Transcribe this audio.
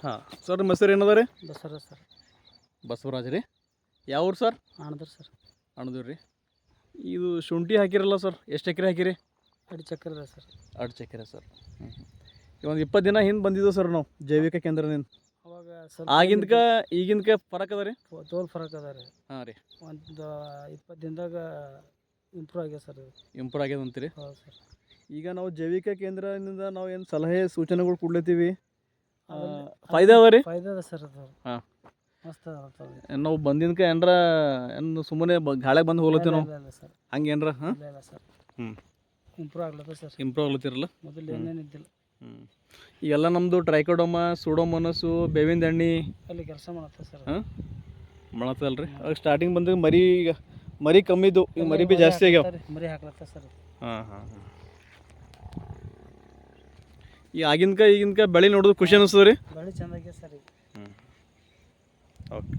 ಹಾಂ ಸರ್, ನಿಮ್ಮ ಹೆಸರು ಏನದ ರೀ? ಬಸವರಾಜ್ ಸರ್. ಬಸವರಾಜ್ ರೀ. ಯಾವ ಊರು ಸರ್? ಆಣದೂರು ಸರ್. ಅಣದೂರು ರೀ. ಇದು ಶುಂಠಿ ಹಾಕಿರಲ್ಲ ಸರ್, ಎಷ್ಟು ಎಕರೆ ಹಾಕಿರಿ? 2 ಚಕ್ರ ಇದೆ ಸರ್. 2 ಎಕರೆ ಸರ್. ಒಂದು 20 ದಿನ ಹಿಂದೆ ಬಂದಿದ್ದೆವು ಸರ್ ನಾವು ಜೈವಿಕ ಕೇಂದ್ರದಿಂದ. ಅವಾಗ ಸ್ವಲ್ಪ ಆಗಿಂದಕ್ಕೆ ಈಗಿಂದಕ್ಕೆ ಫರಕ್ ಅದ ರೀ? ತೋಲ್ ಫರಕ್ ಅದ ರೀ. ಹಾಂ ರೀ. ಒಂದು 20 ದಿನದಾಗ ಇಂಪ್ರೂವ್ ಆಗ್ಯದ ಸರ್ ಇದು. ಇಂಪ್ರೂವ್ ಆಗ್ಯದ ಅಂತೀರಿ? ಹೌದು ಸರ್. ಈಗ ನಾವು ಜೈವಿಕ ಕೇಂದ್ರದಿಂದ ನಾವು ಏನು ಸಲಹೆ ಸೂಚನೆಗಳು ಕೊಡ್ಲತ್ತೀವಿ, ಫಾಯ್ದಾ ಅದ ರೀ? ಫಾಯ್ದಾ ಅದ ಸರ್ ಅದು. ಹಾಂ, ಮಸ್ತ್ ಅದ. ನಾವು ಬಂದಿದ್ದಕ್ಕೆ ಏನಾರ ಏನು ಸುಮ್ಮನೆ ಗಾಳಿಗೆ ಬಂದು ಹೋಗ್ಲತ್ತೀವಿ ನಾವು? ಇಲ್ಲ ಸರ್. ಹಂಗೆ ಏನಾರ? ಹಾಂ, ಇಲ್ಲ ಸರ್. ಹ್ಞೂ, ಇಂಪ್ರೂವ್ ಆಗ್ಲತ್ತ ಸರ್. ಇಂಪ್ರೂವ್ ಆಗ್ಲತ್ತಿರಲ್ಲ? ಮೊದಲು ಏನೇನು ಇದ್ದಿಲ್ಲ. ಈಗೆಲ್ಲ ನಮ್ಮದು ಟ್ರೈಕೋಡೋಮಾ, ಸೂಡೋಮೋನಸ್ಸು, ಬೇವಿನ ಎಣ್ಣೆ ಅಲ್ಲಿ ಕೆಲಸ ಮಾಡತ್ತ ಸರ್. ಹಾಂ, ಮಾಡತ್ತಲ್ಲ ರೀ. ಅವಾಗ ಸ್ಟಾರ್ಟಿಂಗ್ ಬಂದಾಗ ಮರಿ ಕಮ್ಮಿ ಇದ್ದು, ಈಗ ಮರಿ ಭೀ ಜಾಸ್ತಿ ಆಗ್ಯಾವ. ಮರಿ ಹಾಕ್ಲತ್ತ ಸರ್. ಹಾಂ ಹಾಂ ಹಾಂ. ಈ ಈಗಿನ್ಕ ಬೆಳೆ ನೋಡೋದು ಖುಷಿ ಅನಿಸ್ತದೆ ರೀ? ಬೆಳೆ ಚಂದ ಆಗ್ಯದ ಸರ್ ಈಗ. ಓಕೆ.